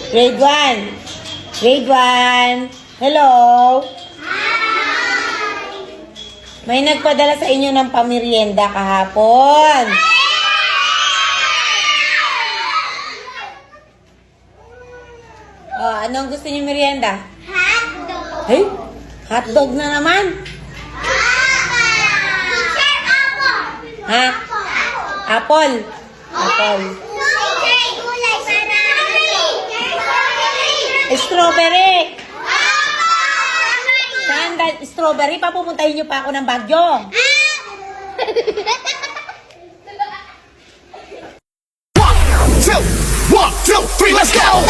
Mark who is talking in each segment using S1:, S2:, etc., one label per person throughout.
S1: Grade 1. Grade 1. Hello. May nagpadala sa inyo ng pamirienda kahapon. Oh, anong gusto niyo merienda?
S2: Hotdog.
S1: Hey? Hotdog na naman?
S2: Teacher, apple.
S1: Ha? Apple. Apple.
S2: Teacher, gulay.
S1: Strawberry. Saan strawberry? Papupuntahin niyo pa ako ng Baguio.
S3: One, two, three, let's go!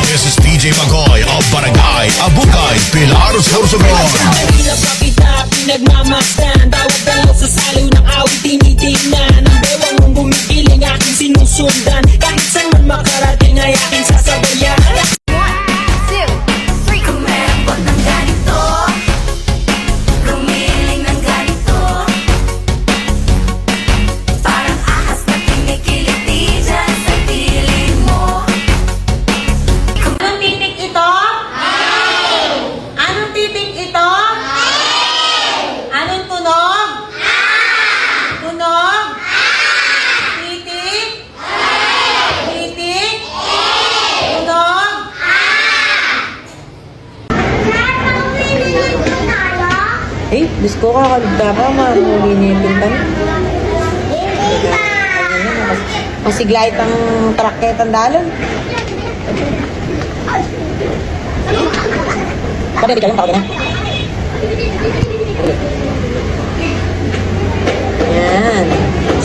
S3: This is DJ Magoy of Barangay Abukay, Pilar, Sorsogon.
S4: Mahirap pa kita pinagmamasdan. Bawat dalaw sa salo ng awit tinitingnan. Ang bewang mong bumigiling aking sinusundan. Kahit saan man makarating ay aking sasabayan.
S2: Kumembot ng ganito, lumiling ng ganito, parang ahas na kinikiliti dyan sa piling mo.
S1: Anong titik ito? Anong titik ito? Anong tunog? Tunog? Titik? Titik? Tunog? Eh, bisko ka kalugda ka, mahuli na yung pintan. Masiglait ang traket ang dalon. Pwede di kayong tawag na. Yan.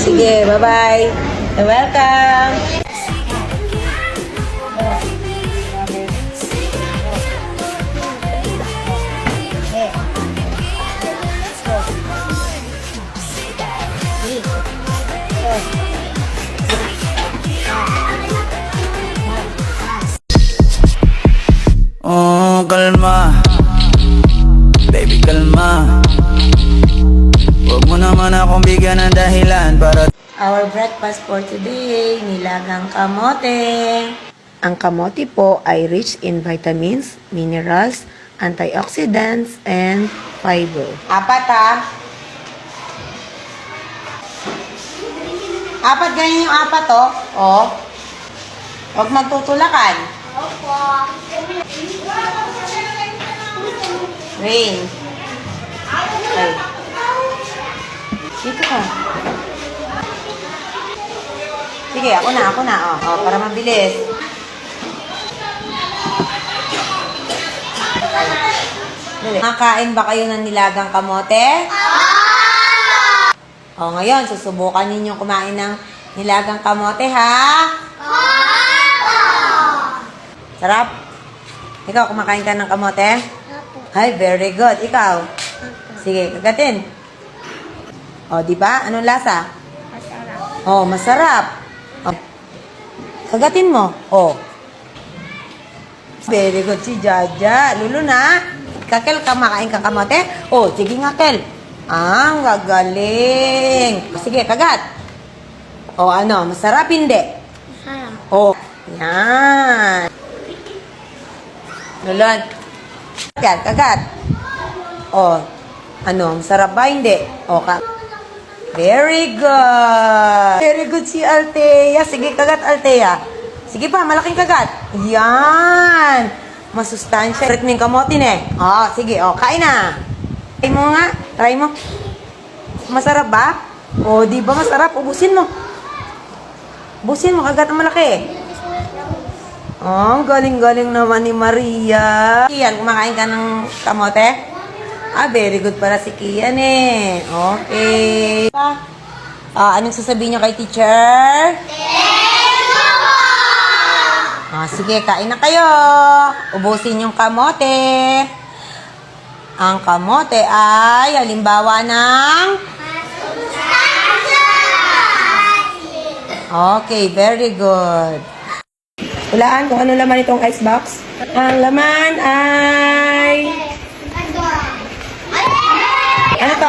S1: Sige, bye-bye. You're welcome.
S5: Oh, kalma. Baby, kalma. Huwag mo naman akong bigyan ng dahilan para...
S1: Our breakfast for today, nilagang kamote. Ang kamote po ay rich in vitamins, minerals, antioxidants, and fiber. Apat ha? Apat, ganyan yung apat oh. Oh. Huwag magtutulakan.
S2: Opo.
S1: Rain. Okay. Dito ka. Sige, ako na. Oh, para mabilis. Dali. Nakakain ba kayo ng nilagang kamote? O, ngayon, susubukan ninyo kumain ng nilagang kamote, ha? Sarap? Ikaw, kumakain ka ng kamote? Ay, very good. Ikaw? Sige, kagatin. O, di ba? Anong lasa? O, masarap. O, kagatin mo. O. Very good si Jaja. Lulu na. Kakel, kumakain ka kamote? O, sige nga, Kel. Ang gagaling. Sige, kagat. O, ano? Masarap, hindi?
S2: Masarap.
S1: O, yan. Lulod. Yan, kagat. O, ano, masarap ba? Hindi. O, very good. Very good si Althea. Sige, kagat, Althea. Sige pa, malaking kagat. Yan. Masustansya. Ritming kamotin eh. O, sige, o, kain na. Try mo nga. Try mo. Masarap ba? O, di ba masarap? Ubusin mo. Ubusin mo, kagat ang malaki. Oh, galing-galing naman ni Maria. Kian, kumakain ka ng kamote? Ah, very good para si Kian eh. Okay. Anong sasabihin niyo kay teacher? Sige, kain na kayo. Ubusin yung kamote. Ang kamote ay halimbawa ng... Okay, very good. Hulaan kung ano laman itong icebox. Ang laman ay... Ano to?